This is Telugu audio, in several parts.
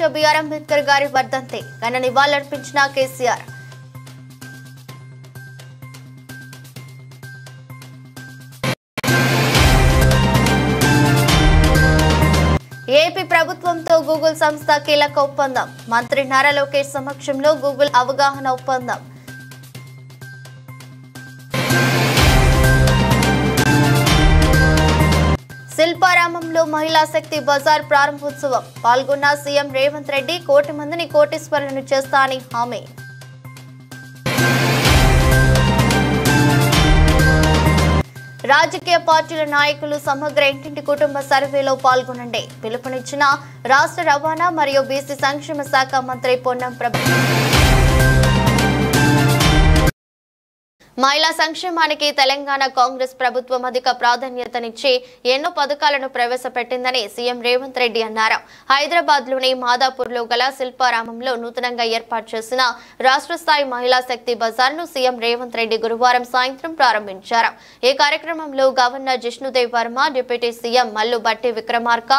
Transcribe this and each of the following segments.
డాక్టర్ బిఆర్ అంబేద్కర్ గారి వర్ధంతి ఘన నివాళులర్పించిన కేసీఆర్. ఏపీ ప్రభుత్వంతో గూగుల్ సంస్థ కీలక ఒప్పందం. మంత్రి నారా లోకేష్ సమక్షంలో గూగుల్ అవగాహన ఒప్పందం. శిల్పారామంలో మహిళా శక్తి బజార్ ప్రారంభోత్సవం. పాల్గొన్న సీఎం రేవంత్ రెడ్డి కోటి మందిని కోటీశ్వరులను చేస్తా అని హామీ. రాజకీయ పార్టీల నాయకులు సమగ్ర ఇంటింటి కుటుంబ సర్వేలో పాల్గొనండి పిలుపునిచ్చిన రాష్ట్ర రవాణా మరియు బీసీ సంక్షేమ శాఖ మంత్రి పొన్నం ప్రభాకర్. మహిళా సంక్షేమానికి తెలంగాణ కాంగ్రెస్ ప్రభుత్వం అధిక ప్రాధాన్యతనిచ్చి ఎన్నో పథకాలను ప్రవేశపెట్టిందని సీఎం రేవంత్ రెడ్డి అన్నారు. హైదరాబాద్లోని మాదాపూర్లో గల శిల్పారామంలో నూతనంగా ఏర్పాటు చేసిన రాష్ట్ర స్థాయి మహిళా శక్తి బజార్ను సీఎం రేవంత్ రెడ్డి గురువారం సాయంత్రం ప్రారంభించారు. ఈ కార్యక్రమంలో governor Jishnu Dev Varma, deputy CM Mallu బట్టి విక్రమార్క,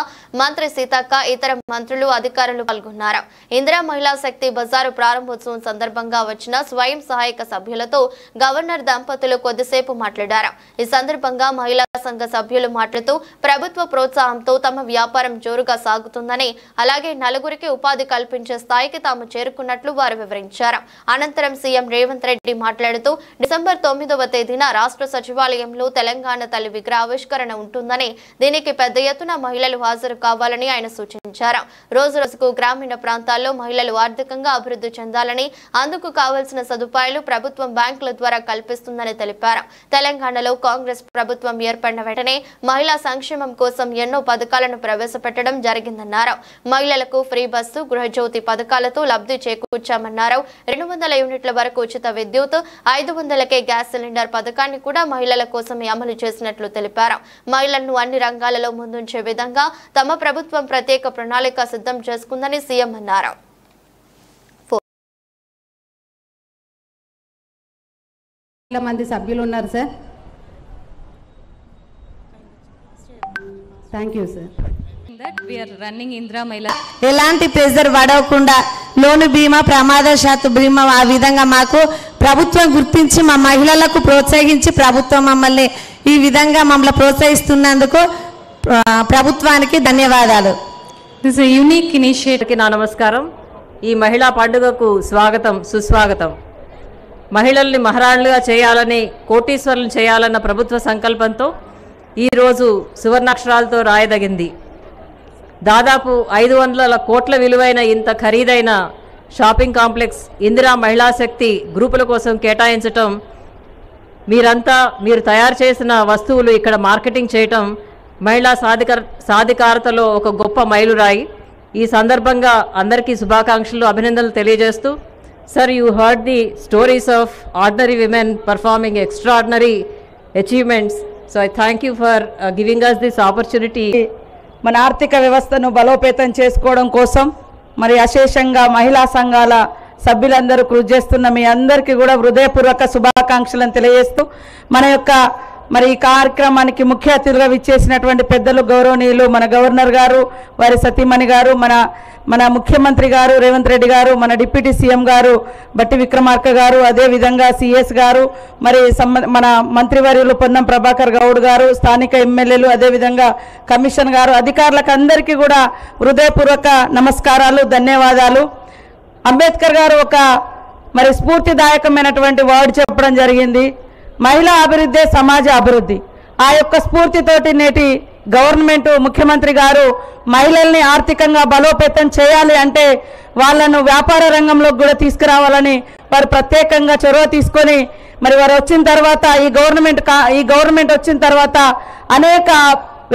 మంత్రి సీతక్క, ఇతర మంత్రులు, అధికారులు పాల్గొన్నారు. ఇందిరా మహిళా శక్తి బజారు ప్రారంభోత్సవం సందర్భంగా వచ్చిన స్వయం సహాయక సభ్యులతో గవర్నర్ దంపతులు కొద్దిసేపు మాట్లాడారు. ఈ సందర్భంగా మహిళా సంఘ సభ్యులు మాట్లాడుతూ ప్రభుత్వ ప్రోత్సాహంతో తమ వ్యాపారం జోరుగా సాగుతుందని, అలాగే నలుగురికి ఉపాధి కల్పించే స్థాయికి తాము చేరుకున్నట్లు వారు వివరించారు. అనంతరం సీఎం రేవంత్ రెడ్డి మాట్లాడుతూ డిసెంబర్ 9వ తేదీన రాష్ట్ర సచివాలయంలో తెలంగాణ తల్లి విగ్రహావిష్కరణ ఉంటుందని, దీనికి పెద్ద ఎత్తున మహిళలు హాజరు కావాలని ఆయన సూచించారు. రోజు రోజుకు గ్రామీణ ప్రాంతాల్లో మహిళలు ఆర్థికంగా అభివృద్ధి చెందాలని, అందుకు కావాల్సిన సదుపాయాలు ప్రభుత్వం బ్యాంకుల ద్వారా కల్పిస్తుందని తెలిపారు. తెలంగాణలో కాంగ్రెస్ ప్రభుత్వం ఏర్పడిన వెంటనే మహిళా సంక్షేమం కోసం ఎన్నో పథకాలను ప్రవేశపెట్టడం జరిగిందన్నారు. మహిళలకు ఫ్రీ బస్సు, గృహజ్యోతి పథకాలతో లబ్ధి చేకూర్చామన్నారు. 200 యూనిట్ల వరకు ఉచిత విద్యుత్, 500కే గ్యాస్ సిలిండర్ పథకాన్ని కూడా మహిళల కోసమే అమలు చేసినట్లు తెలిపారు. మహిళలను అన్ని రంగాలలో ముందుంచే విధంగా తమ ప్రభుత్వం ప్రత్యేక ప్రణాళిక సిద్ధం చేసుకుందని సీఎం అన్నారు. మంది సభ్యులు ఉన్నారు సార్. Thank you sir. ఎలాంటి ప్రెజర్ పడవకుండా లోను బీమా, ప్రమాదశాత్తు బీమా ఆ విధంగా మాకు ప్రభుత్వం గుర్తించి మా మహిళలకు ప్రోత్సహించి ప్రభుత్వం మమ్మల్ని ఈ విధంగా మమ్మల్ని ప్రోత్సహిస్తున్నందుకు ప్రభుత్వానికి ధన్యవాదాలు. This is unique initiative. నా నమస్కారం. ఈ మహిళా పండుగకు స్వాగతం, సుస్వాగతం. మహిళల్ని మహారాణులుగా చేయాలని, కోటీశ్వరులను చేయాలన్న ప్రభుత్వ సంకల్పంతో ఈరోజు సువర్ణాక్షరాలతో రాయదగింది. దాదాపు 500 కోట్ల విలువైన ఇంత ఖరీదైన షాపింగ్ కాంప్లెక్స్ ఇందిరా మహిళా శక్తి గ్రూపుల కోసం కేటాయించటం, మీరు తయారు చేసిన వస్తువులు ఇక్కడ మార్కెటింగ్ చేయటం మహిళా సాధికారతలో ఒక గొప్ప మైలురాయి. ఈ సందర్భంగా అందరికీ శుభాకాంక్షలు, అభినందనలు తెలియజేస్తూ, Sir, you heard the stories of ordinary women performing extraordinary achievements. So I thank you for giving us this opportunity. మన ఆర్థిక వ్యవస్థను బలోపేతం చేసుకోవడం కోసం మరి అశేషంగా మహిళా సంఘాల సభ్యులందరూ కృషి చేస్తున్న మీ అందరికీ కూడా హృదయపూర్వక శుభాకాంక్షలను తెలియజేస్తూ, మన యొక్క మరి ఈ కార్యక్రమానికి ముఖ్య అతిథిగా విచ్చేసినటువంటి పెద్దలు గౌరవనీయులు మన గవర్నర్ గారు, వారి సతీమణి గారు, మన ముఖ్యమంత్రి గారు రేవంత్ రెడ్డి గారు, మన డిప్యూటీ సీఎం గారు బట్టి విక్రమార్క గారు, అదేవిధంగా సిఎస్ గారు, మరి మన మంత్రివర్యులు పొన్నం ప్రభాకర్ గౌడ్ గారు, స్థానిక ఎమ్మెల్యేలు, అదేవిధంగా కమిషన్ గారు, అధికారులకు అందరికీ కూడా హృదయపూర్వక నమస్కారాలు, ధన్యవాదాలు. అంబేద్కర్ గారు ఒక మరి స్ఫూర్తిదాయకమైనటువంటి వర్డ్ చెప్పడం జరిగింది, మహిళా అభివృద్ధి సమాజ అభివృద్ధి. ఆ యొక్క స్ఫూర్తితోటి నేటి గవర్నమెంట్, ముఖ్యమంత్రి గారు మహిళల్ని ఆర్థికంగా బలోపేతం చేయాలి అంటే వాళ్ళను వ్యాపార రంగంలోకి కూడా తీసుకురావాలని వారు ప్రత్యేకంగా చొరవ తీసుకొని మరి వారు వచ్చిన తర్వాత ఈ గవర్నమెంట్ వచ్చిన తర్వాత అనేక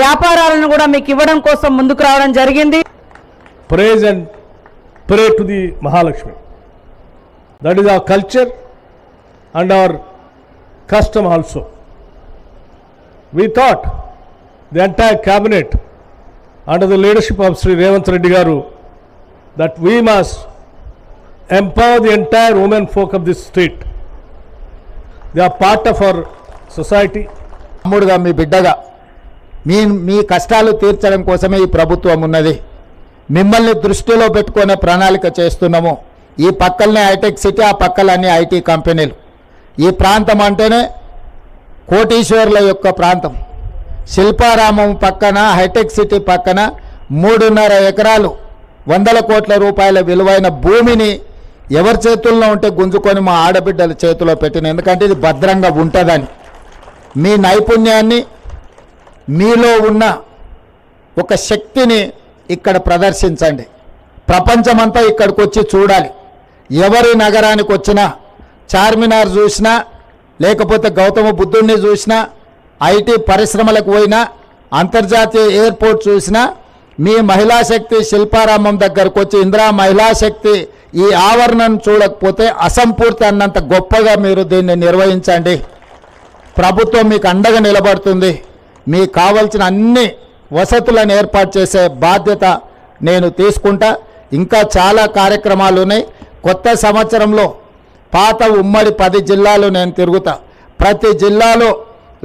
వ్యాపారాలను కూడా మీకు ఇవ్వడం కోసం ముందుకు రావడం జరిగింది. Praise and pray to the Mahalakshmi. That is our culture and hour custom also. We thought the entire cabinet under the leadership of Sri Revanth Reddy Garu that we must empower the entire women folk of this state. They are part of our society. అమ్ముడుగా మీ బిడ్డగా మీ కష్టాలు తీర్చడం కోసమే ఈ ప్రభుత్వం ఉన్నది. మిమ్మల్ని దృష్టిలో పెట్టుకునే ప్రణాళిక చేస్తున్నాము. ఈ పక్కలనే హైటెక్ సిటీ, ఆ పక్కలన్నీ ఐటీ కంపెనీలు. ఈ ప్రాంతం అంటేనే కోటీశ్వర్ల యొక్క ప్రాంతం. శిల్పారామం పక్కన, హైటెక్ సిటీ పక్కన 3.5 ఎకరాలు 100 కోట్ల రూపాయల విలువైన భూమిని ఎవరి చేతుల్లో ఉంటే గుంజుకొని మా ఆడబిడ్డల చేతిలో పెట్టిన, ఎందుకంటే ఇది భద్రంగా ఉంటుందని. మీ నైపుణ్యాన్ని, మీలో ఉన్న ఒక శక్తిని ఇక్కడ ప్రదర్శించండి. ప్రపంచమంతా ఇక్కడికి వచ్చి చూడాలి. ఎవరి నగరానికి వచ్చినా, చార్మినార్ చూసినా, లేకపోతే గౌతమ బుద్ధుడిని చూసినా, ఐటీ పరిశ్రమలకు పోయినా, అంతర్జాతీయ ఎయిర్పోర్ట్ చూసినా, మీ మహిళా శక్తి శిల్పారామం దగ్గరకు వచ్చి ఇందిరా మహిళా శక్తి ఈ ఆవరణను చూడకపోతే అసంపూర్తి అన్నంత గొప్పగా మీరు దీన్ని నిర్వహించండి. ప్రభుత్వం మీకు అండగా నిలబడుతుంది. మీకు కావాల్సిన అన్ని వసతులను ఏర్పాటు చేసే బాధ్యత నేను తీసుకుంటా. ఇంకా చాలా కార్యక్రమాలు ఉన్నాయి. కొత్త సంవత్సరంలో పాత ఉమ్మడి 10 జిల్లాలు నేను తిరుగుతా. ప్రతి జిల్లాలో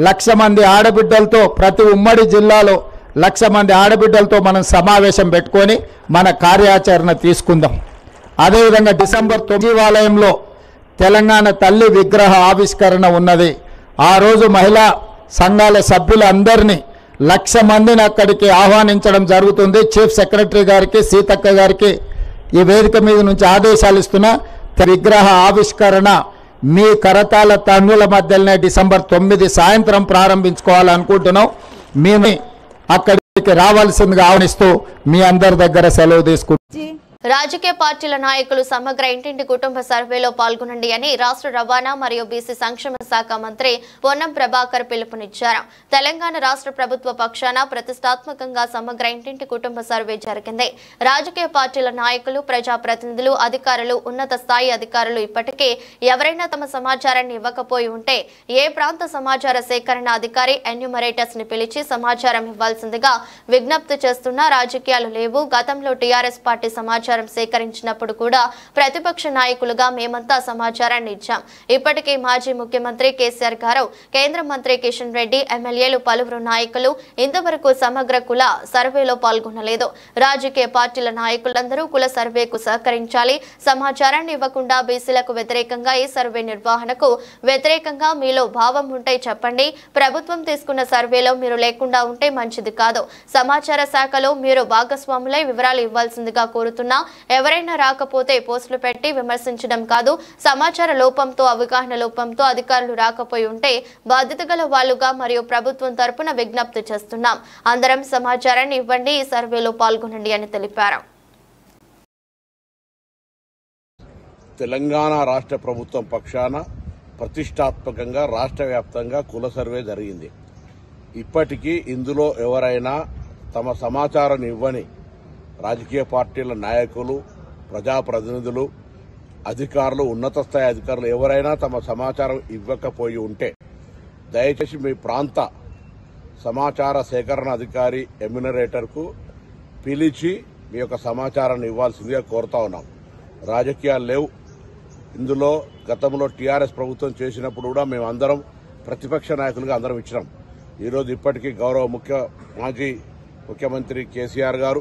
1,00,000 మంది ఆడబిడ్డలతో, ప్రతి ఉమ్మడి జిల్లాలో 1,00,000 మంది ఆడబిడ్డలతో మనం సమావేశం పెట్టుకొని మన కార్యాచరణ తీసుకుందాం. అదేవిధంగా డిసెంబర్ 9 సచివాలయంలో తెలంగాణ తల్లి విగ్రహ ఆవిష్కరణ ఉన్నది. ఆ రోజు మహిళా సంఘాల సభ్యులందరినీ 1,00,000 మందిని అక్కడికి ఆహ్వానించడం జరుగుతుంది. చీఫ్ సెక్రటరీ గారికి, సీతక్క గారికి ఈ వేదిక మీద నుంచి ఆదేశాలు ఇస్తున్నా. విగ్రహ ఆవిష్కరణ మీ కరతాల తన్నుల మధ్యలోనే డిసెంబర్ 9 సాయంత్రం ప్రారంభించుకోవాలనుకుంటున్నాం. మేము అక్కడికి రావాల్సిందిగా ఆహ్వానిస్తూ మీ అందరి దగ్గర సెలవు తీసుకుంటాం. రాజకీయ పార్టీల నాయకులు సమగ్ర ఇంటింటి కుటుంబ సర్వేలో పాల్గొనండి అని రాష్ట్ర రవాణా మరియు బీసీ సంక్షేమ శాఖ మంత్రి పొన్నం ప్రభాకర్ పిలుపునిచ్చారు. తెలంగాణ రాష్ట్ర ప్రభుత్వ పక్షాన ప్రతిష్టాత్మకంగా సమగ్ర ఇంటింటి కుటుంబ సర్వే జరిగింది. రాజకీయ పార్టీల నాయకులు, ప్రజాప్రతినిధులు, అధికారులు, ఉన్నత స్థాయి అధికారులు ఇప్పటికే ఎవరైనా తమ సమాచారాన్ని ఇవ్వకపోయి ఉంటే ఏ ప్రాంత సమాచార సేకరణ అధికారి ఎన్యూమరేటర్స్ ని పిలిచి సమాచారం ఇవ్వాల్సిందిగా విజ్ఞప్తి చేస్తున్నా. రాజకీయాలు లేవు. గతంలో టీఆర్ఎస్ పార్టీ సమాచారం సేకరించినప్పుడు కూడా ప్రతిపక్ష నాయకులుగా మేమంతా సమాచారాన్ని ఇచ్చాం. ఇప్పటికే మాజీ ముఖ్యమంత్రి కేసీఆర్ గారు, కేంద్ర మంత్రి కిషన్ రెడ్డి, ఎమ్మెల్యేలు, పలువురు నాయకులు ఇంతవరకు సమగ్ర కుల సర్వేలో పాల్గొనలేదు. రాజకీయ పార్టీల నాయకులందరూ కుల సర్వేకు సహకరించాలి. సమాచారాన్ని ఇవ్వకుండా బీసీలకు వ్యతిరేకంగా ఈ సర్వే నిర్వహణకు వ్యతిరేకంగా మీలో భావం ఉంటే చెప్పండి. ప్రభుత్వం తీసుకున్న సర్వేలో మీరు లేకుండా ఉంటే మంచిది కాదు. సమాచార శాఖలో మీరు భాగస్వాములై వివరాలు ఇవ్వాల్సిందిగా కోరుతున్నా. ఎవరైనా రాకపోతే పోస్టులు పెట్టి విమర్శించడం కాదు. సమాచార లోపంతో, అవగాహన లోపంతో అధికారులు రాకపోయి ఉంటే బాధ్యత గల వాళ్లుగా మరియు ప్రభుత్వం తరపున విజ్ఞప్తి చేస్తున్నాం. అందరం సమాచారాన్ని ఇవ్వండి, ఈ సర్వేలో పాల్గొనండి అని తెలిపారు. తెలంగాణ రాష్ట్ర ప్రభుత్వం పక్షాన ప్రతిష్టాత్మకంగా రాష్ట్ర వ్యాప్తంగా కుల సర్వే జరిగింది. ఇప్పటికీ ఇందులో ఎవరైనా తమ సమాచారాన్ని ఇవ్వని రాజకీయ పార్టీల నాయకులు, ప్రజాప్రతినిధులు, అధికారులు, ఉన్నత స్థాయి అధికారులు ఎవరైనా తమ సమాచారం ఇవ్వకపోయి ఉంటే దయచేసి మీ ప్రాంత సమాచార సేకరణ అధికారి ఎమ్యూనరేటర్కు పిలిచి మీ యొక్క సమాచారాన్ని ఇవ్వాల్సిందిగా కోరుతా ఉన్నాం. రాజకీయాలు లేవు ఇందులో. గతంలో టీఆర్ఎస్ ప్రభుత్వం చేసినప్పుడు కూడా మేమందరం ప్రతిపక్ష నాయకులుగా అందరం ఇచ్చినాం. ఈరోజు ఇప్పటికీ గౌరవ మాజీ ముఖ్యమంత్రి కేసీఆర్ గారు,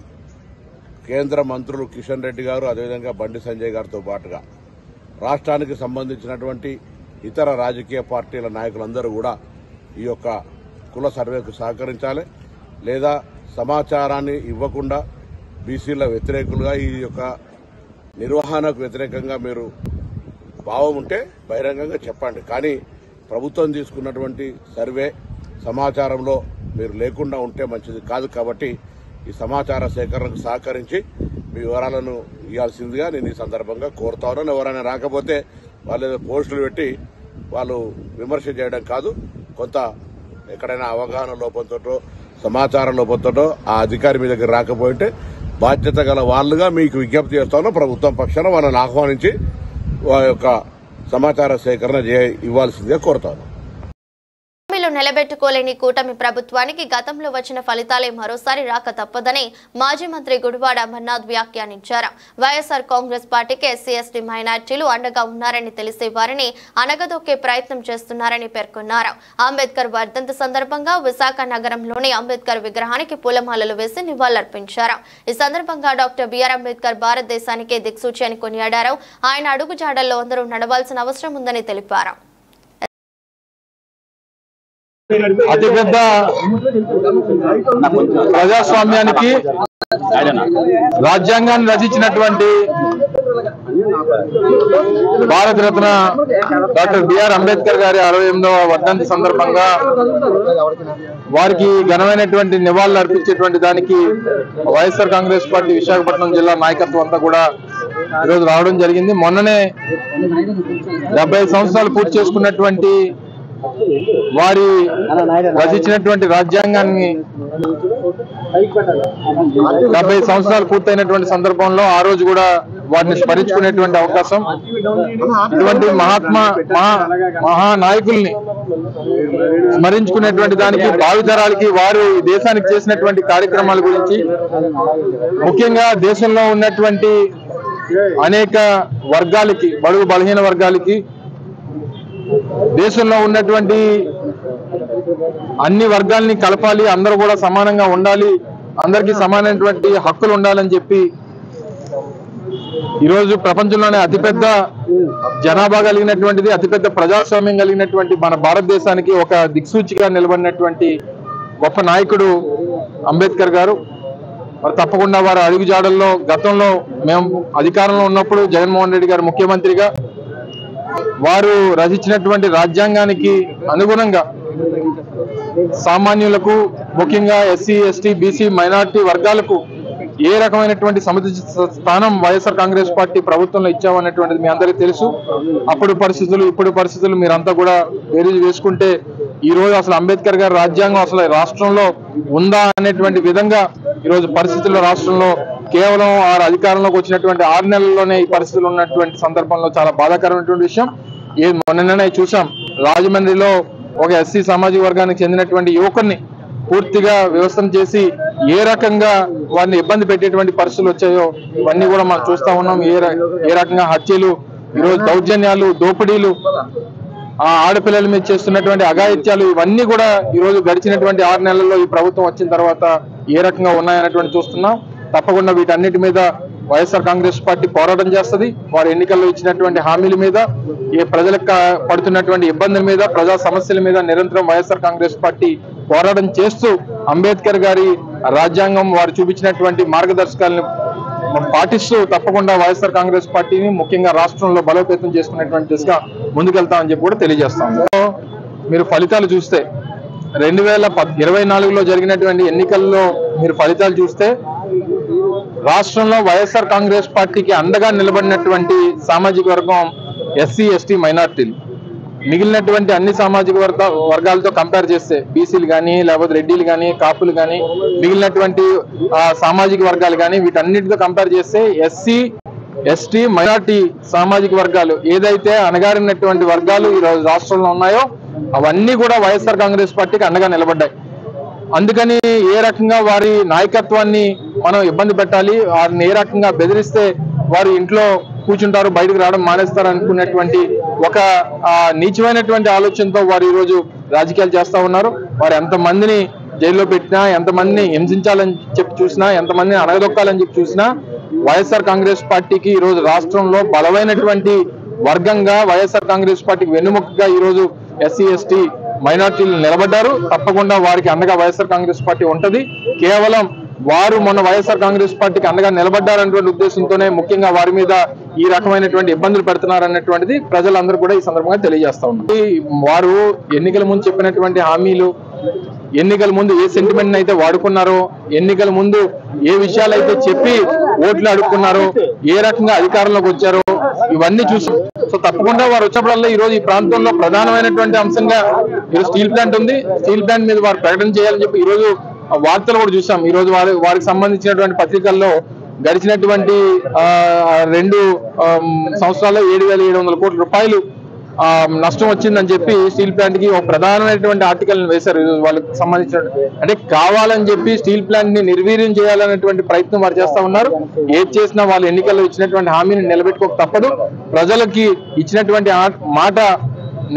కేంద్ర మంత్రులు కిషన్ రెడ్డి గారు, అదేవిధంగా బండి సంజయ్ గారితో పాటుగా రాష్ట్రానికి సంబంధించినటువంటి ఇతర రాజకీయ పార్టీల నాయకులందరూ కూడా ఈ యొక్క కుల సర్వేకు సహకరించాలి. లేదా సమాచారాన్ని ఇవ్వకుండా బీసీల వ్యతిరేకులుగా, ఈ యొక్క నిర్వహణకు వ్యతిరేకంగా మీరు భావం ఉంటే బహిరంగంగా చెప్పండి. కానీ ప్రభుత్వం తీసుకున్నటువంటి సర్వే సమాచారంలో మీరు లేకుండా ఉంటే మంచిది కాదు. కాబట్టి ఈ సమాచార సేకరణకు సహకరించి మీ వివరాలను ఇవ్వాల్సిందిగా నేను ఈ సందర్భంగా కోరుతా ఉన్నాను. ఎవరైనా రాకపోతే వాళ్ళు పోస్టులు పెట్టి వాళ్ళు విమర్శ చేయడం కాదు. కొంత ఎక్కడైనా అవగాహన లోపంతో, సమాచార లోపంతో ఆ అధికారి మీ దగ్గర రాకపోయింటే బాధ్యత గల వాళ్ళుగా మీకు విజ్ఞప్తి చేస్తాను. ప్రభుత్వం పక్షాన వాళ్ళని ఆహ్వానించి వారి యొక్క సమాచార సేకరణ ఇవ్వాల్సిందిగా కోరుతాను. నిలబెట్టుకోలేని కూటమి ప్రభుత్వానికి గతంలో వచ్చిన ఫలితాలే మరోసారి రాక తప్పదని మాజీ మంత్రి గుడివాడ అమర్నాథ్ వ్యాఖ్యానించారు. వైఎస్ఆర్ కాంగ్రెస్ పార్టీకి ఎస్సీ ఎస్టీ మైనార్టీలు అండగా ఉన్నారని తెలిసే వారిని అనగదొక్కే ప్రయత్నం చేస్తున్నారని పేర్కొన్నారు. అంబేద్కర్ వర్ధంతి సందర్భంగా విశాఖ నగరంలోని అంబేద్కర్ విగ్రహానికి పూలమాలలు వేసి నివాళులర్పించారు. ఈ సందర్భంగా డాక్టర్ బిఆర్ అంబేద్కర్ భారతదేశానికి దిక్సూచి అని కొనియాడారు. ఆయన అడుగుజాడల్లో అందరూ నడవాల్సిన అవసరం ఉందని తెలిపారు. అతిపెద్ద ప్రజాస్వామ్యానికి రాజ్యాంగాన్ని రచించినటువంటి భారతరత్న డాక్టర్ బిఆర్ అంబేద్కర్ గారి 68వ వర్ధంతి సందర్భంగా వారికి ఘనమైనటువంటి నివాళులు అర్పించేటువంటి దానికి వైఎస్ఆర్ కాంగ్రెస్ పార్టీ విశాఖపట్నం జిల్లా నాయకత్వం అంతా కూడా ఈరోజు రావడం జరిగింది. మొన్ననే 75 సంవత్సరాలు పూర్తి చేసుకున్నటువంటి వారి రచించినటువంటి రాజ్యాంగాన్ని 70 సంవత్సరాలు పూర్తయినటువంటి సందర్భంలో ఆ రోజు కూడా వారిని స్మరించుకునేటువంటి అవకాశం, ఇటువంటి మహానాయకుల్ని స్మరించుకునేటువంటి దానికి భావితరాలకి వారు దేశానికి చేసినటువంటి కార్యక్రమాల గురించి, ముఖ్యంగా దేశంలో ఉన్నటువంటి అనేక వర్గాలకి, బడుగు బలహీన వర్గాలకి, దేశంలో ఉన్నటువంటి అన్ని వర్గాల్ని కలపాలి, అందరూ కూడా సమానంగా ఉండాలి, అందరికీ సమానమైనటువంటి హక్కులు ఉండాలని చెప్పి ఈరోజు ప్రపంచంలోనే అతిపెద్ద జనాభా కలిగినటువంటిది, అతిపెద్ద ప్రజాస్వామ్యం కలిగినటువంటి మన భారతదేశానికి ఒక దిక్సూచిగా నిలబడినటువంటి గొప్ప నాయకుడు అంబేద్కర్ గారు. మరి తప్పకుండా వారి అడుగుజాడల్లో గతంలో మేము అధికారంలో ఉన్నప్పుడు జగన్మోహన్ రెడ్డి గారు ముఖ్యమంత్రిగా వారు రచించినటువంటి రాజ్యాంగానికి అనుగుణంగా సామాన్యులకు, ముఖ్యంగా ఎస్సీ ఎస్టీ బీసీ మైనారిటీ వర్గాలకు ఏ రకమైనటువంటి సముచిత స్థానం వైఎస్ఆర్ కాంగ్రెస్ పార్టీ ప్రభుత్వంలో ఇచ్చామనేటువంటిది మీ అందరికీ తెలుసు. అప్పుడు పరిస్థితులు ఇప్పుడు పరిస్థితులు మీరంతా కూడా బేరీజు వేసుకుంటే ఈరోజు అసలు అంబేద్కర్ గారి రాజ్యాంగం అసలు రాష్ట్రంలో ఉందా అనేటువంటి విధంగా ఈరోజు పరిస్థితుల్లో రాష్ట్రంలో కేవలం వారు అధికారంలోకి వచ్చినటువంటి 6 నెలల్లోనే ఈ పరిస్థితులు ఉన్నటువంటి సందర్భంలో చాలా బాధాకరమైనటువంటి విషయం. మొన్ననే చూసాం, రాజమండ్రిలో ఒక ఎస్సీ సామాజిక వర్గానికి చెందినటువంటి యువకుడిని పూర్తిగా వ్యవస్థను చేసి ఏ రకంగా వారిని ఇబ్బంది పెట్టేటువంటి పరిస్థితులు వచ్చాయో ఇవన్నీ కూడా మనం చూస్తా ఉన్నాం. ఏ రకంగా హత్యలు, ఈరోజు దౌర్జన్యాలు, దోపిడీలు, ఆ ఆడపిల్లల మీద చేస్తున్నటువంటి అఘాయిత్యాలు, ఇవన్నీ కూడా ఈరోజు గడిచినటువంటి 6 నెలల్లో ఈ ప్రభుత్వం వచ్చిన తర్వాత ఏ రకంగా ఉన్నాయనేటువంటి చూస్తున్నాం. తప్పకుండా వీటన్నిటి మీద వైఎస్ఆర్ కాంగ్రెస్ పార్టీ పోరాటం చేస్తుంది. వారు ఎన్నికల్లో ఇచ్చినటువంటి హామీల మీద, ఏ ప్రజలకు పడుతున్నటువంటి ఇబ్బందుల మీద, ప్రజా సమస్యల మీద నిరంతరం వైఎస్ఆర్ కాంగ్రెస్ పార్టీ పోరాటం చేస్తూ అంబేద్కర్ గారి రాజ్యాంగం వారు చూపించినటువంటి మార్గదర్శకాలను పాటిస్తూ తప్పకుండా వైఎస్ఆర్ కాంగ్రెస్ పార్టీని ముఖ్యంగా రాష్ట్రంలో బలోపేతం చేసుకునేటువంటి దిశగా ముందుకెళ్తామని చెప్పి కూడా తెలియజేస్తాం. మీరు ఫలితాలు చూస్తే 2024లో జరిగినటువంటి ఎన్నికల్లో మీరు ఫలితాలు చూస్తే రాష్ట్రంలో వైఎస్ఆర్ కాంగ్రెస్ పార్టీకి అండగా నిలబడినటువంటి సామాజిక వర్గం ఎస్సీ ఎస్టీ మైనార్టీలు. మిగిలినటువంటి అన్ని సామాజిక వర్గాలతో కంపేర్ చేస్తే బీసీలు కానీ, లేకపోతే రెడ్డిలు కానీ, కాపులు కానీ, మిగిలినటువంటి సామాజిక వర్గాలు కానీ వీటన్నిటితో కంపేర్ చేస్తే ఎస్సీ ఎస్టీ మైనార్టీ సామాజిక వర్గాలు ఏదైతే అణగారినటువంటి వర్గాలు ఈరోజు రాష్ట్రంలో ఉన్నాయో అవన్నీ కూడా వైఎస్ఆర్ కాంగ్రెస్ పార్టీకి అండగా నిలబడ్డాయి. అందుకని ఏ రకంగా వారి నాయకత్వాన్ని మనం ఇబ్బంది పెట్టాలి, వారిని ఏ రకంగా బెదిరిస్తే వారు ఇంట్లో కూర్చుంటారు, బయటకు రావడం మానేస్తారు అనుకునేటువంటి ఒక నీచమైనటువంటి ఆలోచనతో వారు ఈరోజు రాజకీయాలు చేస్తా ఉన్నారు. వారు ఎంతమందిని జైల్లో పెట్టినా, ఎంతమందిని హింసించాలని చెప్పి చూసినా, ఎంతమందిని అణగదొక్కాలని చెప్పి చూసినా వైఎస్ఆర్ కాంగ్రెస్ పార్టీకి ఈరోజు రాష్ట్రంలో బలమైనటువంటి వర్గంగా వైఎస్ఆర్ కాంగ్రెస్ పార్టీకి వెన్నుముకగా ఈరోజు ఎస్సీ ఎస్టీ మైనార్టీలు నిలబడ్డారు. తప్పకుండా వారికి అండగా వైఎస్ఆర్ కాంగ్రెస్ పార్టీ ఉంటది. కేవలం వారు మొన్న వైఎస్ఆర్ కాంగ్రెస్ పార్టీకి అండగా నిలబడ్డారనేటువంటి ఉద్దేశంతోనే ముఖ్యంగా వారి మీద ఈ రకమైనటువంటి ఇబ్బందులు పెడుతున్నారు అన్నటువంటిది ప్రజలందరూ కూడా ఈ సందర్భంగా తెలియజేస్తా ఉన్నారు. వారు ఎన్నికల ముందు చెప్పినటువంటి హామీలు, ఎన్నికల ముందు ఏ సెంటిమెంట్ అయితే వాడుకున్నారో, ఎన్నికల ముందు ఏ విషయాలైతే చెప్పి ఓట్లు అడుక్కున్నారో, ఏ రకంగా అధికారంలోకి వచ్చారో ఇవన్నీ చూసి సో తప్పకుండా వారు వచ్చినప్పుడల్లా ఈరోజు ఈ ప్రాంతంలో ప్రధానమైనటువంటి అంశంగా ఈరోజు స్టీల్ ప్లాంట్ ఉంది. స్టీల్ ప్లాంట్ మీద వారు ప్రకటన చేయాలని చెప్పి ఈరోజు వార్తలు కూడా చూసాం. ఈరోజు వారికి సంబంధించినటువంటి పత్రికల్లో గడిచినటువంటి 2 సంవత్సరాల్లో 7,700 కోట్ల రూపాయలు నష్టం వచ్చిందని చెప్పి స్టీల్ ప్లాంట్ కి ఒక ప్రధానమైనటువంటి ఆర్టికల్ వేశారు. వాళ్ళకి సంబంధించిన అంటే కావాలని చెప్పి స్టీల్ ప్లాంట్ ని నిర్వీర్యం చేయాలనేటువంటి ప్రయత్నం వారు చేస్తా ఉన్నారు. ఏది చేసినా వాళ్ళు ఎన్నికల్లో ఇచ్చినటువంటి హామీని నిలబెట్టుకోక తప్పదు. ప్రజలకి ఇచ్చినటువంటి మాట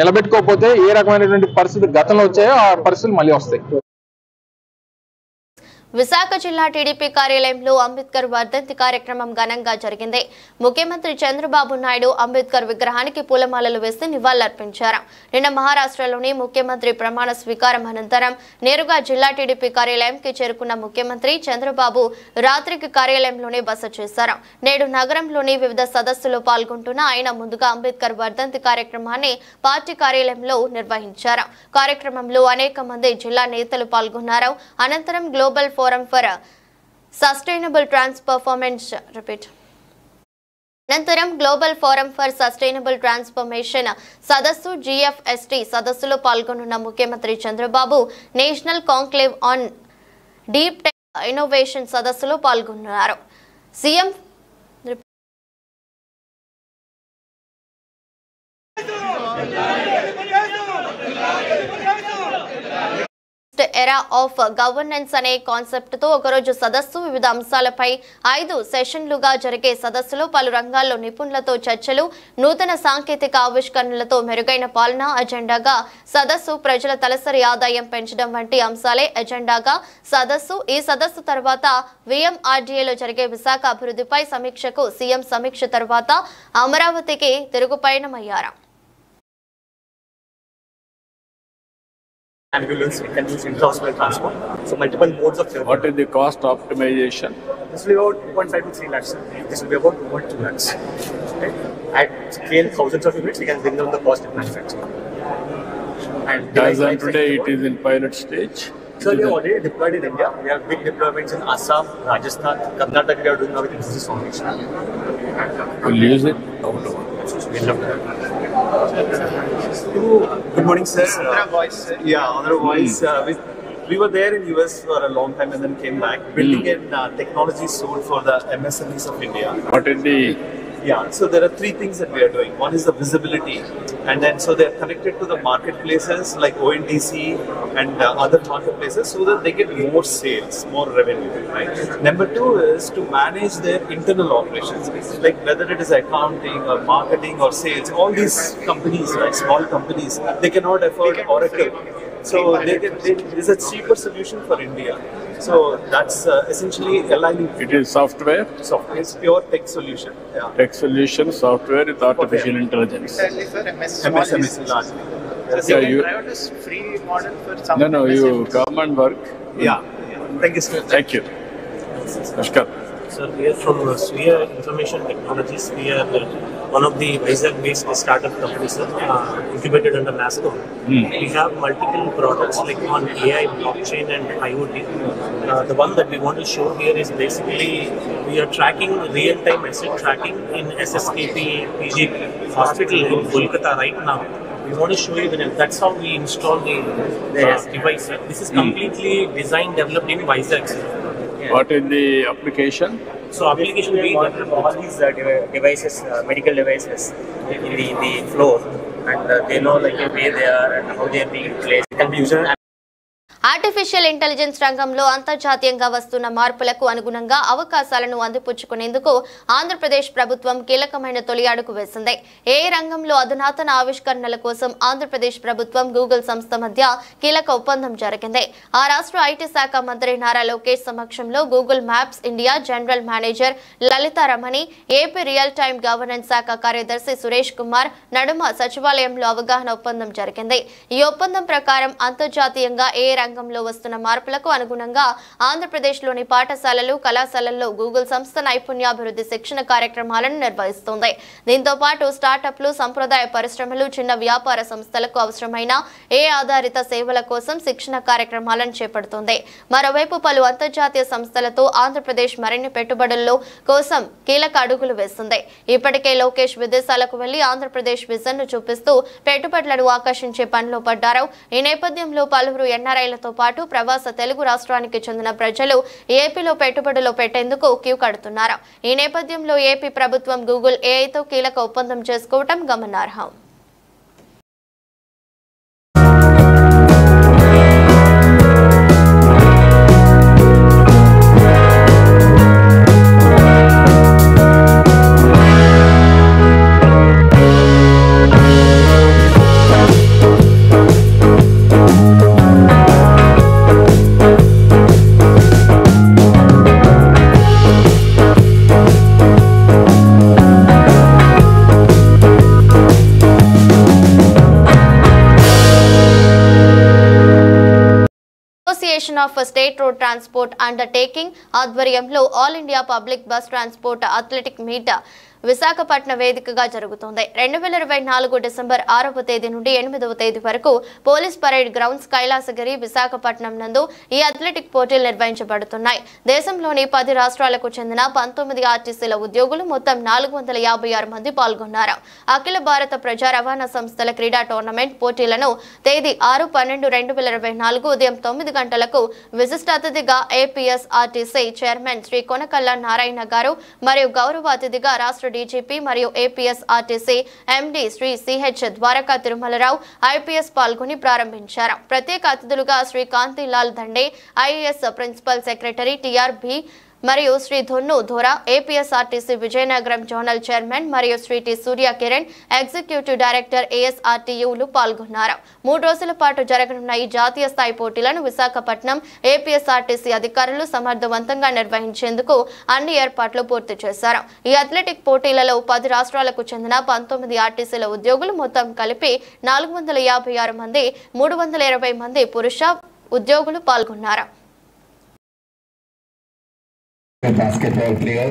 నిలబెట్టుకోకపోతే ఏ రకమైనటువంటి పరిస్థితులు గతంలో వచ్చాయో ఆ పరిస్థితులు మళ్ళీ వస్తాయి. విశాఖ జిల్లా టీడీపీ కార్యాలయంలో అంబేద్కర్ వర్ధంతి కార్యక్రమం ఘనంగా జరిగింది. ముఖ్యమంత్రి చంద్రబాబు నాయుడు అంబేద్కర్ విగ్రహానికి పూలమాలలు వేసి నివాళులర్పించారు. నిన్న మహారాష్ట్రలోని ముఖ్యమంత్రి ప్రమాణ స్వీకారం అనంతరం నేరుగా జిల్లా టీడీపీ కార్యాలయంకి చేరుకున్న ముఖ్యమంత్రి చంద్రబాబు రాత్రికి కార్యాలయంలోనే బస చేశారు. నేడు నగరంలోని వివిధ సదస్సులో పాల్గొంటున్న ఆయన ముందుగా అంబేద్కర్ వర్ధంతి కార్యక్రమాన్ని పార్టీ కార్యాలయంలో నిర్వహించారు. కార్యక్రమంలో అనేక మంది జిల్లా నేతలు పాల్గొన్నారు. అనంతరం global forum for sustainable transformation సదస్సు GFST సదస్సులో పాల్గొనున్న ముఖ్యమంత్రి Chandrababu national conclave on deep tech innovation సదస్సులో పాల్గొన్నారు. సీఎం ఎరా ఆఫ్ గవర్నెన్స్ అనే కాన్సెప్ట్ తో ఒకరోజు సదస్సు వివిధ అంశాలపై 5 సెషన్లుగా జరిగే సదస్సులో పలు రంగాల్లో నిపుణులతో చర్చలు, నూతన సాంకేతిక ఆవిష్కరణలతో మెరుగైన పాలన అజెండాగా సదస్సు, ప్రజల తలసరి ఆదాయం పెంచడం వంటి అంశాలే ఎజెండాగా సదస్సు. ఈ సదస్సు తర్వాత VMRDAలో జరిగే విశాఖ అభివృద్ధిపై సమీక్షకు సీఎం సమీక్ష తర్వాత అమరావతికి తిరుగుపయనమయ్యారు. Ambulance, we can use intra-hospital transport. So multiple modes of therapy. What is the cost optimization? This will be about 2.5 to 3 lakhs. This will be about 2.2 lakhs. Okay? At scale thousands of units, we can bring down the cost of manufacturing. And As on today, it is in pilot stage. So we have already deployed in India. We have big deployments in Assam, Rajasthan, Karnataka. We are doing now with business foundation. We'll use it. Good morning, sir. Andhra Voice. We were there in US for a long time and then came back, building in technology sold for the MSMEs of India. What is the... Yeah, so there are 3 things that we are doing. One is the visibility, and then so they are connected to the marketplaces like ONDC and other marketplaces so that they get more sales, more revenue, right? Number 2 is to manage their internal operations, like whether it is accounting or marketing or sales. All these companies, right, small companies, they cannot afford Oracle. So there's a cheaper solution for India. So that's essentially aligning. It is software? Software. It's pure tech solution. Yeah. Tech solution, software with artificial intelligence. MSMEs largely. Yeah, you... free model for some. No, you come and work. Yeah. Thank you, sir. Thank you. Namaskar. Sir, we are from Swia Information Technologies. We are one of the Vizag-based startup companies, sir, incubated under NASCO. We have multiple products like on AI, blockchain and IoT. The one that we want to show here is basically we are tracking real-time asset tracking in SSKP PG hospital in Kolkata right now. We want to show you that that's how we install the device. This is completely designed, developed in Vizag. What is the application? So application we develop all these devices, medical devices in the floor, and they know like where they are and how they are being placed. It can be used. Artificial intelligence రంగంలో అంతర్జాతీయంగా వస్తున్న మార్పులకు అనుగుణంగా అవకాశాలను అందిపుచ్చుకునేందుకు ఆంధ్రప్రదేశ్ ప్రభుత్వం కీలకమైన తొలి అడుగు వేసింది. ఏ రంగంలో అధునాతన ఆవిష్కరణల కోసం ఆంధ్రప్రదేశ్ ప్రభుత్వం గూగుల్ సంస్థ మధ్య కీలక ఒప్పందం జరిగింది. ఆ రాష్ట్ర ఐటీ శాఖ మంత్రి నారా లోకేష్ సమక్షంలో Google Maps India general manager Lalitha Ramani, AP real time governance శాఖ కార్యదర్శి సురేష్ కుమార్ నడుమ సచివాలయంలో అవగాహన ఒప్పందం జరిగింది. ఈ ఒప్పందం ప్రకారం అంతర్జాతీయంగా ఏ రంగంలో వస్తున్న మార్పులకు అనుగుణంగా ఆంధ్రప్రదేశ్లోని పాఠశాలలు, కళాశాలల్లో గూగుల్ సంస్థ నైపుణ్యాభివృద్ధి శిక్షణ కార్యక్రమాలను నిర్వహిస్తుంది. దీంతో పాటు స్టార్టప్లు, సంప్రదాయ పరిశ్రమలు, చిన్న వ్యాపార సంస్థలకు అవసరమైన ఏ ఆధారిత సేవల కోసం శిక్షణ కార్యక్రమాలను చేపడుతుంది. మరోవైపు పలు అంతర్జాతీయ సంస్థలతో ఆంధ్రప్రదేశ్ మరిన్ని పెట్టుబడుల్లో కోసం కీలక అడుగులు వేస్తుంది. ఇప్పటికే లోకేష్ విదేశాలకు వెళ్లి ఆంధ్రప్రదేశ్ విజన్ ను చూపిస్తూ పెట్టుబడులను ఆకర్షించే పనిలో పడ్డారు. ఈ నేపథ్యంలో పలువురు ఎన్ఆర్ఐలతో పాటు ప్రవాస తెలుగు రాష్ట్రానికి చెందిన ప్రజలు ఏపీలో పెట్టుబడులు పెట్టేందుకు క్యూ కడుతున్నారు. ఈ నేపథ్యంలో ఏపీ ప్రభుత్వం గూగుల్ ఏఐతో కీలక ఒప్పందం చేసుకోవడం గమనార్హం. Association of state road transport undertaking ఆధ్వర్యంలో all India public bus transport athletic meet Visakhapatnam వేదికగా జరుగుతోంది. 2024 డిసెంబర్ 6వ తేదీ నుండి 8వ తేదీ వరకు police parade grounds Kailasagiri Visakhapatnam నందు ఈ అథ్లెటిక్ పోటీలు నిర్వహించబడుతున్నాయి. దేశంలోని 10 రాష్ట్రాలకు చెందిన 19 ఆర్టీసీల ఉద్యోగులు మొత్తం 456 మంది పాల్గొన్నారు. అఖిల భారత ప్రజా రవాణా సంస్థల క్రీడా టోర్నమెంట్ పోటీలను తేదీ 6/12/2024 ఉదయం 9 గంటలకు విశిష్ట అతిథిగా APS RTC chairman Shri Konakalla Narayana గారు మరియు గౌరవ అతిథిగా రాష్ట్ర డీజీపీ మరియు APS RTC MD Shri CH Dwaraka Tirumalarao IPS పాల్గొని ప్రారంభించారు. ప్రత్యేక అతిథులుగా Shri Kantilal Dande IAS principal secretary TRB మరియు Shri Dhonnu Dhora APSRTC Vizianagaram zonal chairman మరియు Shri T Surya Kiran executive director ఏఎస్ఆర్టీయూలు పాల్గొన్నారు. 3 రోజుల పాటు జరగనున్న ఈ జాతీయ స్థాయి పోటీలను విశాఖపట్నం ఏపీఎస్ఆర్టీసీ అధికారులు సమర్థవంతంగా నిర్వహించేందుకు అన్ని ఏర్పాట్లు పూర్తి చేశారు. ఈ అథ్లెటిక్ పోటీలలో 10 రాష్ట్రాలకు చెందిన 19 ఆర్టీసీల ఉద్యోగులు మొత్తం కలిపి 456 మంది 320 మంది పురుష ఉద్యోగులు పాల్గొన్నారు. Basketball player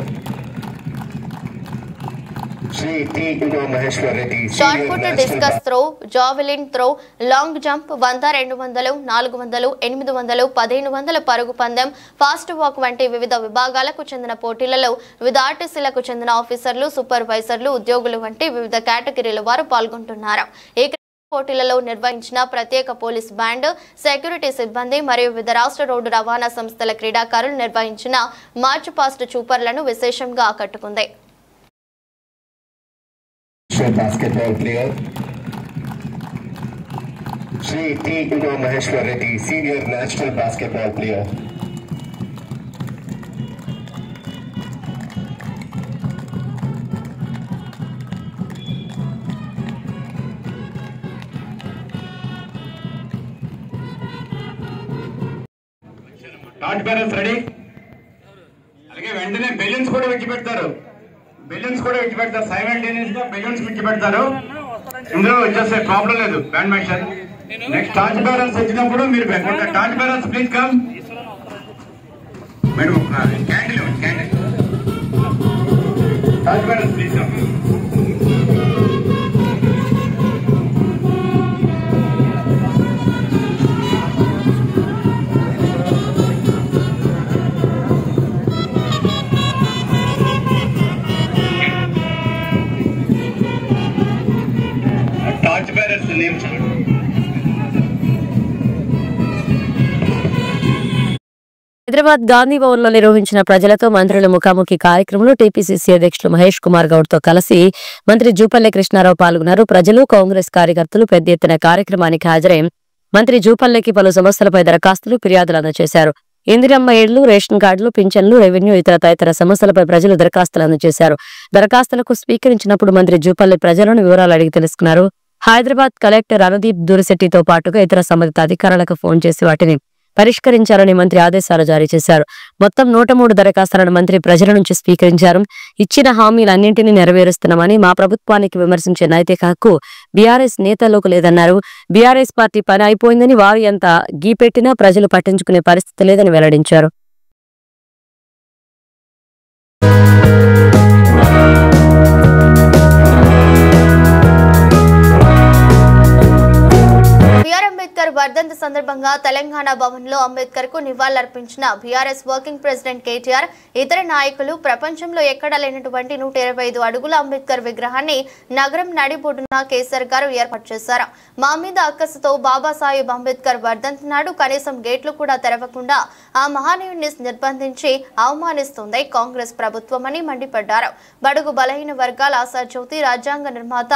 Sri T. Udo Maheshwar Reddy, shot put, discus throw, javelin throw, long jump, 100, 200, 400, 800, 1500 పరుగు పందెం, ఫాస్ట్ వాక్ వంటి వివిధ విభాగాలకు చెందిన పోటీలలో వివిధ ఆర్టీసీలకు చెందిన ఆఫీసర్లు, సూపర్వైజర్లు, ఉద్యోగులు వంటి వివిధ కేటగిరీల వారు పాల్గొంటున్నారు. ఈ పోటీలలో నిర్వహించిన ప్రత్యేక పోలీస్ బ్యాండ్, సెక్యూరిటీ సిబ్బంది మరియు వివిధ రాష్ట్ర రోడ్డు రవాణా సంస్థల క్రీడాకారులు నిర్వహించిన మార్చ్ పాస్ట్ చూపర్లను విశేషంగా ఆకట్టుకుంది. Basketball player Sri T. Udo Maheshwar Reddy, senior national basketball player. Torch bearers ready. అలాగే వెంటనే బెలూన్స్ కూడా విడిచిపెడతారు. సైమల్టేనియస్ గా బెలూన్స్ విడిచిపెడతారు. ఇందులో వచ్చేసే ప్రాబ్లం లేదు. Band mention next torch bearers వచ్చినప్పుడు మీరు torch bearers please come. Madam candle torch bearers please come. Hyderabad Gandhi Bhavan లో నిర్వహించిన ప్రజలతో మంత్రుల ముఖాముఖి కార్యక్రమంలో టీపీసీసీ అధ్యక్షులు మహేష్ కుమార్ గౌడ్ తో కలిసి మంత్రి జూపల్లి కృష్ణారావు పాల్గొన్నారు. ప్రజలు, కాంగ్రెస్ కార్యకర్తలు పెద్ద ఎత్తున కార్యక్రమానికి హాజరై మంత్రి జూపల్లికి పలు సమస్యలపై దరఖాస్తులు, ఫిర్యాదులు అందజేశారు. ఇందిరమ్మ ఇళ్లు, రేషన్ కార్డులు, పింఛన్లు, రెవెన్యూ తదితర సమస్యలపై ప్రజలు దరఖాస్తులు అందజేశారు. దరఖాస్తులకు స్వీకరించినప్పుడు మంత్రి జూపల్లి ప్రజలను వివరాలు అడిగి తెలుసుకున్నారు. హైదరాబాద్ కలెక్టర్ అనుదీప్ దూరిశెట్టితో పాటుగా ఇతర సంబంధిత అధికారులకు ఫోన్ చేసి వాటిని పరిష్కరించాలని మంత్రి ఆదేశాలు జారీ చేశారు. మొత్తం 103 దరఖాస్తులను మంత్రి ప్రజల నుంచి స్వీకరించారు. ఇచ్చిన హామీలన్నింటినీ నెరవేరుస్తున్నామని, మా ప్రభుత్వానికి విమర్శించే నైతిక హక్కు బీఆర్ఎస్ నేతలకు లేదన్నారు. బీఆర్ఎస్ పార్టీ పని అయిపోయిందని, వారు ఎంత గీపెట్టినా ప్రజలు పట్టించుకునే పరిస్థితి లేదని వెల్లడించారు. అంబేద్కర్ వర్ధంతి సందర్భంగా తెలంగాణ భవన్ లో అంబేద్కర్ కు నివాళులర్పించిన బీఆర్ఎస్ వర్కింగ్ ప్రెసిడెంట్ కేటీఆర్, ఇతర నాయకులు ప్రపంచంలో ఎక్కడా లేనటువంటి 125 అడుగుల అంబేద్కర్ విగ్రహాన్ని నగరం నడిబొడ్డున కేసీఆర్ గారు ఏర్పాటు చేశారు. మా మీద అక్కసుతో బాబాసాహెబ్ అంబేద్కర్ వర్ధంతి నాడు కనీసం గేట్లు కూడా తెరవకుండా ఆ మహానీయుడిని నిర్బంధించి అవమానిస్తుంది కాంగ్రెస్ ప్రభుత్వం అని మండిపడ్డారు. బడుగు బలహీన వర్గాల ఆశాజ్యోతి, రాజ్యాంగ నిర్మాత,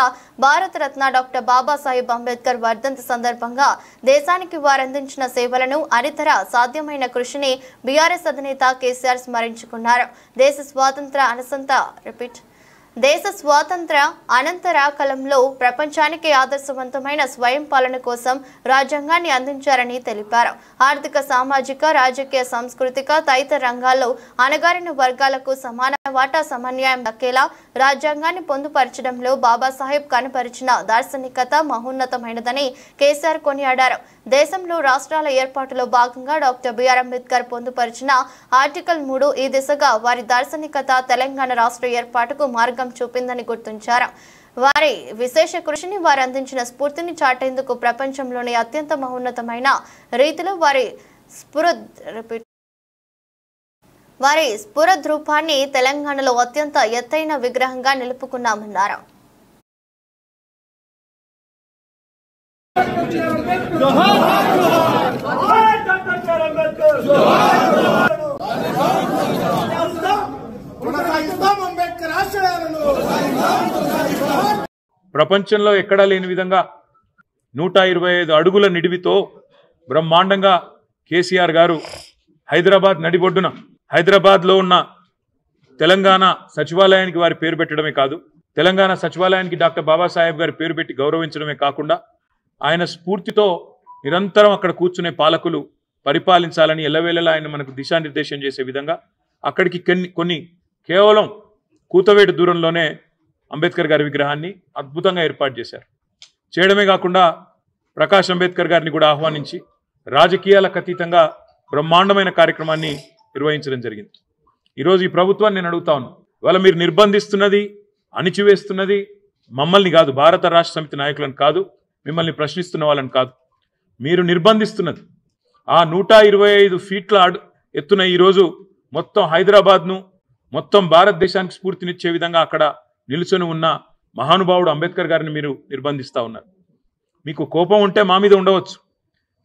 భారతరత్న డాక్టర్ బాబాసాహెబ్ అంబేద్కర్ వర్ధంతి సందర్భంగా దేశానికి వారందించిన సేవలను, అనితర సాధ్యమైన కృషిని బీఆర్ఎస్ అధినేత కేసీఆర్ స్మరించుకున్నారు. దేశ స్వాతంత్ర దేశ స్వాతంత్ర అనంతర కాలంలో ప్రపంచానికి ఆదర్శవంతమైన స్వయం పాలన కోసం రాజ్యాంగాన్ని అందించారని తెలిపారు. ఆర్థిక, సామాజిక, రాజకీయ, సాంస్కృతిక తదితర రంగాల్లో అణగారిన వర్గాలకు సమాన వాటా, సమన్వయం దక్కేలా రాజ్యాంగాన్ని పొందుపరచడంలో బాబాసాహెబ్ కనపరిచిన దార్శనికత మహోన్నతమైనదని కేసీఆర్ కొనియాడారు. దేశంలో రాష్ట్రాల ఏర్పాటులో భాగంగా డాక్టర్ బిఆర్ అంబేద్కర్ పొందుపరిచిన ఆర్టికల్ 3 ఈ దిశగా వారి దార్శనికత తెలంగాణ రాష్ట్ర ఏర్పాటుకు మార్గం చూపిందని గుర్తించారు. వారి విశేష కృషిని, వారు అందించిన స్ఫూర్తిని చాటేందుకు ప్రపంచంలోని అత్యంత మహోన్నతమైన రీతిలో వారి స్ఫురద్రూపాన్ని తెలంగాణలో అత్యంత ఎత్తైన విగ్రహంగా నిలుపుకున్నామన్నారు. ప్రపంచంలో ఎక్కడా లేని విధంగా 125 అడుగుల నిడివితో బ్రహ్మాండంగా కేసీఆర్ గారు హైదరాబాద్ నడిబొడ్డున హైదరాబాద్లో ఉన్న తెలంగాణ సచివాలయానికి వారి పేరు పెట్టడమే కాదు, తెలంగాణ సచివాలయానికి డాక్టర్ బాబాసాహెబ్ గారి పేరు పెట్టి గౌరవించడమే కాకుండా ఆయన స్ఫూర్తితో నిరంతరం అక్కడ కూర్చునే పాలకులు పరిపాలించాలని ఎల్లవేళలా ఆయన మనకు దిశానిర్దేశం చేసే విధంగా అక్కడికి కొన్ని కేవలం కూతవేటు దూరంలోనే అంబేద్కర్ గారి విగ్రహాన్ని అద్భుతంగా ఏర్పాటు చేశారు. చేయడమే కాకుండా ప్రకాష్ అంబేద్కర్ గారిని కూడా ఆహ్వానించి రాజకీయాలకు అతీతంగా బ్రహ్మాండమైన కార్యక్రమాన్ని నిర్వహించడం జరిగింది. ఈరోజు ఈ ప్రభుత్వాన్ని నేను అడుగుతా ఉన్నాను, ఇవాళ మీరు నిర్బంధిస్తున్నది, అణిచివేస్తున్నది మమ్మల్ని కాదు, భారత రాష్ట్ర సమితి నాయకులను కాదు, మిమ్మల్ని ప్రశ్నిస్తున్న వాళ్ళని కాదు, మీరు నిర్బంధిస్తున్నది ఆ 125 ఫీట్ల ఎత్తున ఈరోజు మొత్తం హైదరాబాద్ను, మొత్తం భారతదేశానికి స్ఫూర్తినిచ్చే విధంగా అక్కడ నిలుచొని ఉన్న మహానుభావుడు అంబేద్కర్ గారిని మీరు నిర్బంధిస్తూ ఉన్నారు. మీకు కోపం ఉంటే మా మీద ఉండవచ్చు,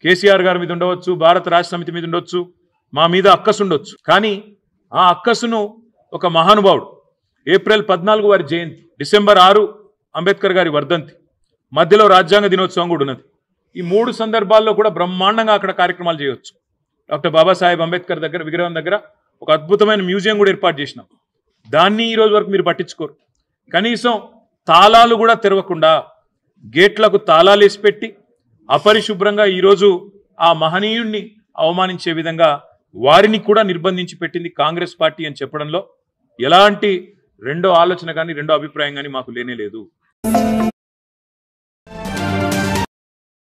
కేసీఆర్ గారి మీద ఉండవచ్చు, భారత రాష్ట్ర సమితి మీద ఉండొచ్చు, మా మీద అక్కసు ఉండొచ్చు. కానీ ఆ అక్కసును ఒక మహానుభావుడు ఏప్రిల్ 14 వారి జయంతి, డిసెంబర్ 6 అంబేద్కర్ గారి వర్ధంతి, మధ్యలో రాజ్యాంగ దినోత్సవం కూడా ఉన్నది. ఈ 3 సందర్భాల్లో కూడా బ్రహ్మాండంగా అక్కడ కార్యక్రమాలు చేయవచ్చు. డాక్టర్ బాబాసాహెబ్ అంబేద్కర్ దగ్గర విగ్రహం దగ్గర ఒక అద్భుతమైన మ్యూజియం కూడా ఏర్పాటు చేసినాం. దాన్ని ఈ రోజు వరకు మీరు పట్టించుకోరు. కనీసం తాళాలు కూడా తెరవకుండా గేట్లకు తాళాలు వేసి పెట్టి అపరిశుభ్రంగా ఈరోజు ఆ మహనీయుణ్ణి అవమానించే విధంగా వారిని కూడా నిర్బంధించి పెట్టింది కాంగ్రెస్ పార్టీ అని చెప్పడంలో ఎలాంటి రెండో ఆలోచన కానీ రెండో అభిప్రాయం కానీ మాకు లేనే లేదు.